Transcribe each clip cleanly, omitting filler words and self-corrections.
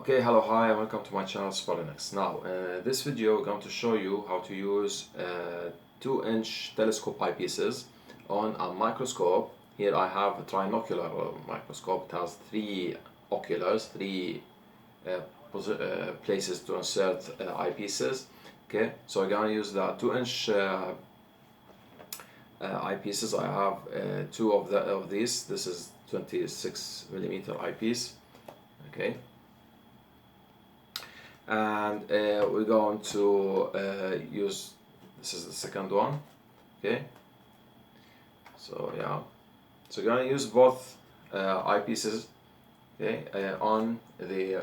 Okay, hello, hi, and welcome to my channel Spolinux. Now, in this video I'm going to show you how to use 2-inch telescope eyepieces on a microscope. Here I have a trinocular microscope. It has three oculars, three places to insert eyepieces. Okay, so we're going to use the 2-inch eyepieces. I have two of these. This is 26mm eyepiece. Okay. And we're going to use, this is the second one. Okay, so yeah, so we're going to use both eyepieces, okay, on the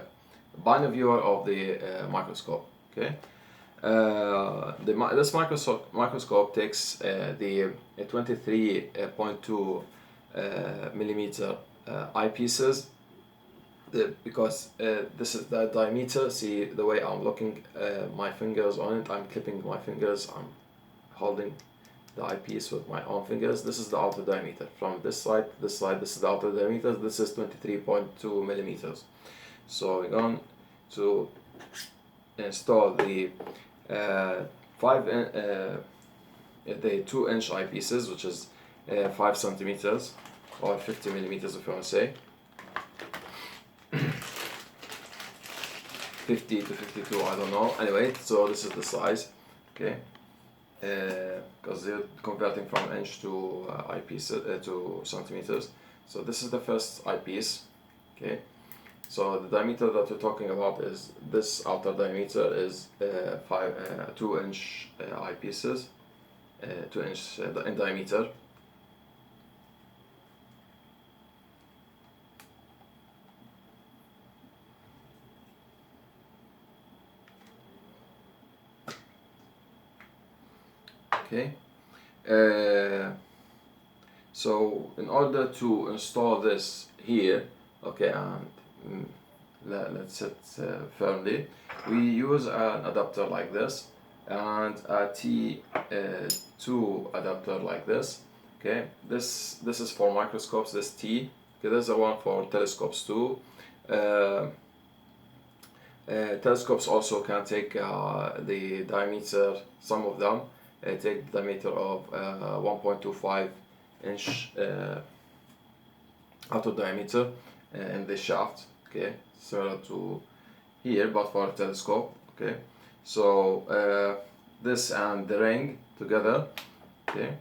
binocular of the microscope. Okay, this microscope takes the 23.2 millimeter eyepieces. Because this is the diameter. See the way I'm looking my fingers on it. I'm clipping my fingers. I'm holding the eyepiece with my own fingers. This is the outer diameter. From this side to this side, this is the outer diameter. This is 23.2 millimeters. So we're going to install the 2-inch eyepieces, which is 5 centimeters or 50 millimeters if you want to say. 50 to 52, I don't know. Anyway, so this is the size, okay? Because they're converting from inch to eyepiece to centimeters. So this is the first eyepiece, okay? So the diameter that we're talking about is this outer diameter is 2-inch eyepieces, 2-inch in diameter. Okay, so in order to install this here, okay, and let's sit firmly, we use an adapter like this and a T2 adapter like this. Okay, this is for microscopes, this T. Okay, there's a one for telescopes too. Telescopes also can take the diameter, some of them take the diameter of 1.25 inch outer diameter in the shaft, okay, similar to here but for a telescope. Okay, so this and the ring together, okay,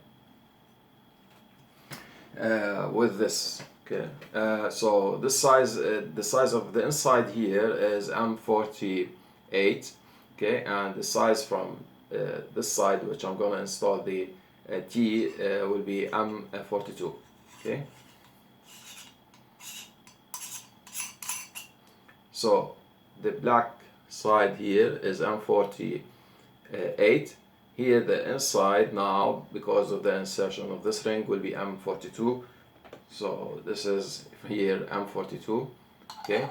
with this. Okay, so this size, the size of the inside here is M48, okay, and the size from this side, which I'm gonna install the T, will be M42. Okay, so the black side here is M48. Here the inside now, because of the insertion of this ring, will be M42. So this is here M42. Okay,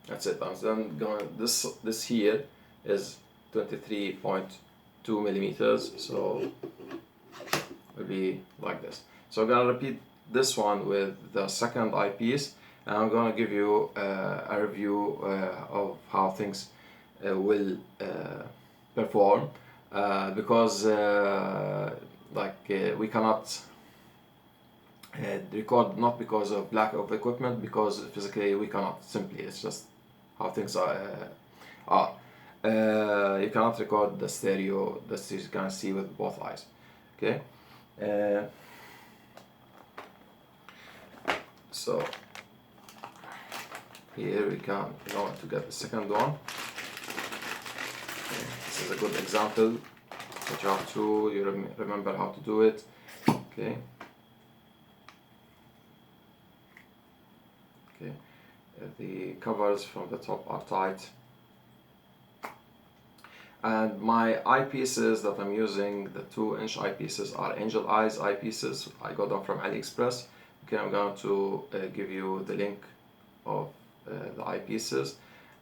that's it. I'm then going, this here is 23.2 millimeters, so will be like this. So I'm gonna repeat this one with the second eyepiece, and I'm gonna give you a review of how things will perform, because we cannot record, not because of lack of equipment, because physically we cannot, simply it's just how things are. You cannot record the stereo that you can see with both eyes. Okay, so here we can go to get the second one. Okay. This is a good example that you have to remember how to do it. Okay. Okay. The covers from the top are tight. And my eyepieces that I'm using, the 2-inch eyepieces, are Angeleyes eyepieces. I got them from AliExpress. Okay, I'm going to give you the link of the eyepieces,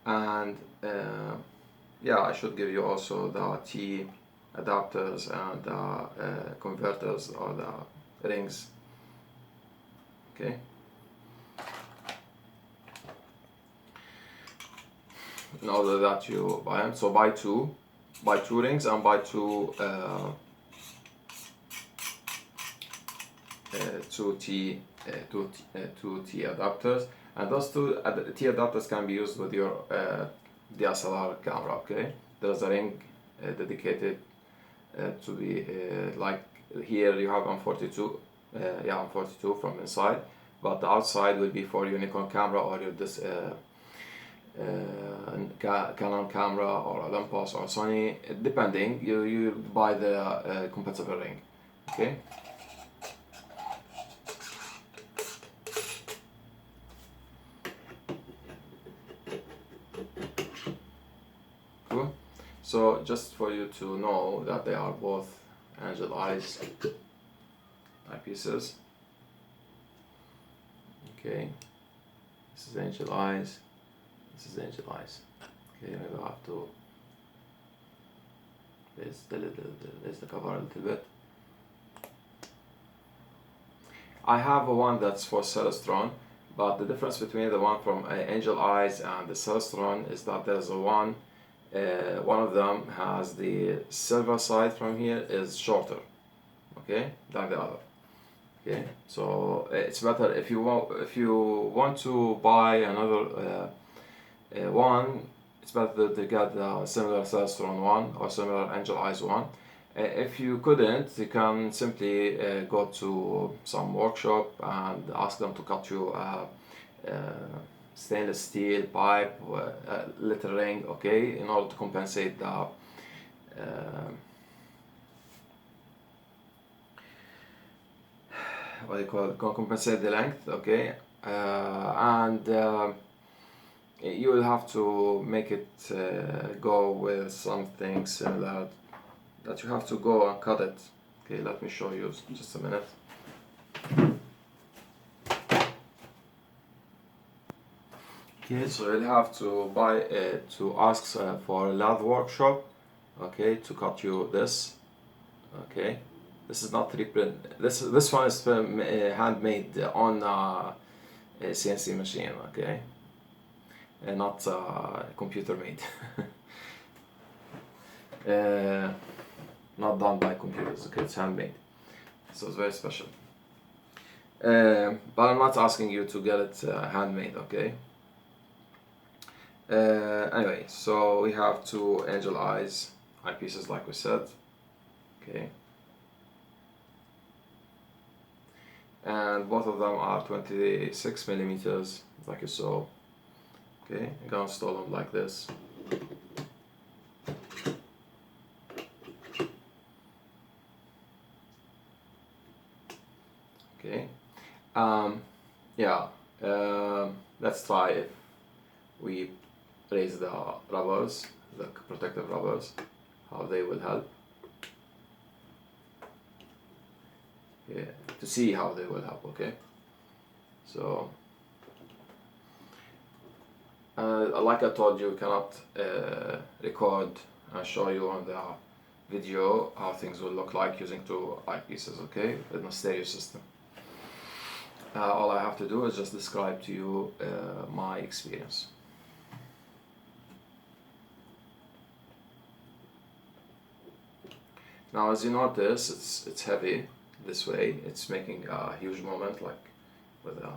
and yeah, I should give you also the T adapters and the converters or the rings. Okay, in order that you buy them. So buy two rings and buy two T adapters, and those two T adapters can be used with your DSLR camera. Okay, there's a ring dedicated to be like here you have on 42, on 42 from inside, but the outside will be for your Nikon camera or your Canon camera or Olympus or Sony, depending. You buy the compatible ring. Okay. Cool. So just for you to know that they are both Angeleyes eyepieces. Okay. This is Angeleyes. This is Angeleyes. Okay, maybe I have to raise the cover a little bit. I have one that's for Celestron, but the difference between the one from Angeleyes and the Celestron is that there's a one of them has the silver side from here is shorter, okay, than the other. Okay, so it's better if you want to buy another one. It's better to get the similar Celestron one or similar Angeleyes one. If you couldn't, you can simply go to some workshop and ask them to cut you a stainless steel pipe, a little ring, okay, in order to compensate the what do you call it? Compensate the length, okay, and you will have to make it go with something similar that you have to go and cut it. Okay, let me show you just a minute. Okay, so you'll have to buy to ask for a lathe workshop, okay, to cut you this. Okay, this is not reprint. This one is handmade on a CNC machine, okay, and not computer made. Not done by computers. Okay, it's handmade, so it's very special. But I'm not asking you to get it handmade, okay. Anyway, so we have two Angeleyes eyepieces, like we said, okay, and both of them are 26 millimeters, like you saw. Okay, I'm gonna install them like this. Okay, let's try if we raise the rubbers, the protective rubbers, how they will help. Yeah, to see how they will help. Okay, so like I told you, cannot record and show you on the video how things will look like using two eyepieces, okay, in a stereo system. All I have to do is just describe to you my experience. Now, as you notice, it's heavy this way. It's making a huge moment, like with a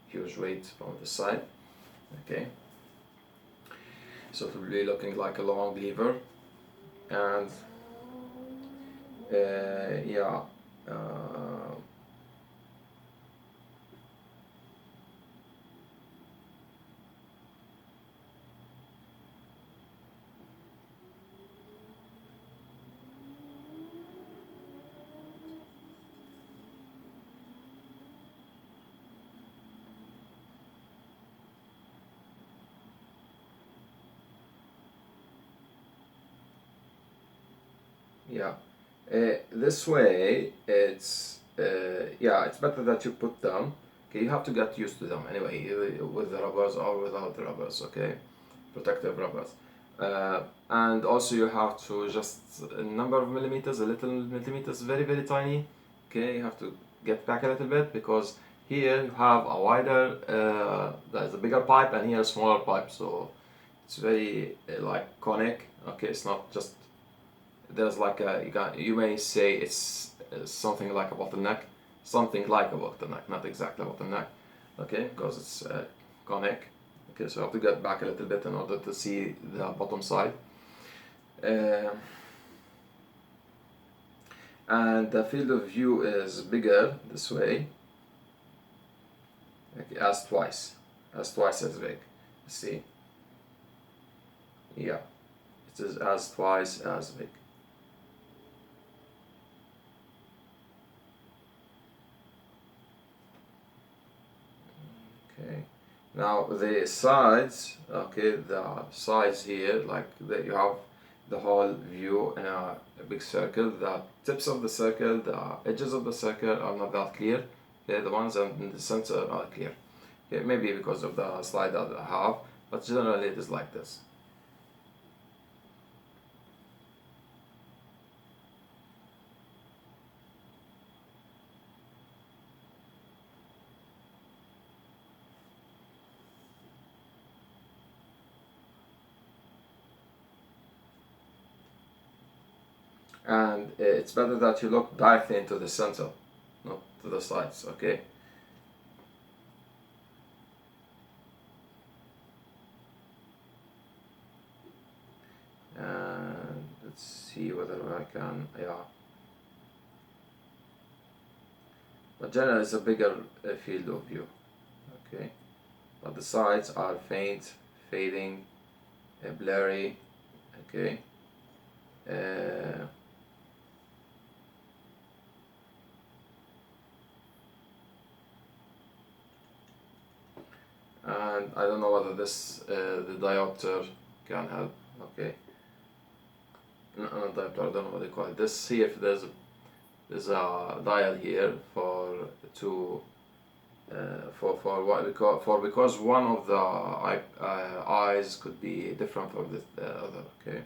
huge weight from the side. Okay, so it will be looking like a long lever, and this way it's better that you put them. Okay, you have to get used to them anyway, either with the rubbers or without the rubbers, okay, protective rubbers. And also you have to just a number of millimeters, a little millimeters, very very tiny. Okay, you have to get back a little bit, because here you have a wider, there's a bigger pipe, and here a smaller pipe, so It's very like conic. Okay, it's not just, there's like a, you may say it's something like a bottleneck, not exactly a bottleneck. Okay, because it's conic. Okay, so I have to get back a little bit in order to see the bottom side. And the field of view is bigger this way. Okay, as twice as big. See, yeah, it is as twice as big. Okay, now the sides, okay, the sides here, like that, you have the whole view in a big circle. The tips of the circle, the edges of the circle are not that clear. Okay, the ones in the center are clear. Okay, maybe because of the slide that I have, but generally it is like this. And it's better that you look directly into the center, not to the sides, okay? And let's see whether I can, yeah. But generally it's a bigger field of view, okay? But the sides are faint, fading, blurry, okay? And I don't know whether this the diopter can help. Okay, not diopter, I don't know what they call it. This, see if there's a dial here for what we call, because one of the eyes could be different from the other. Okay.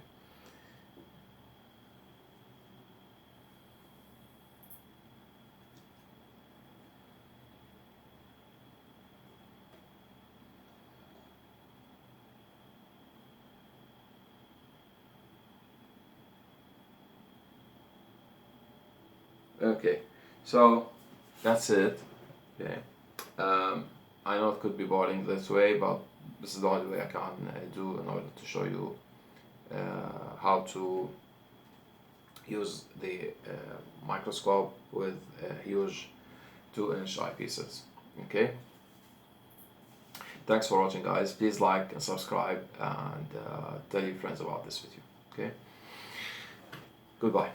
Okay, so that's it. Okay, I know it could be boring this way, but this is the only way I can do in order to show you how to use the microscope with huge 2-inch eyepieces. Okay, thanks for watching, guys. Please like and subscribe, and tell your friends about this video. Okay, goodbye.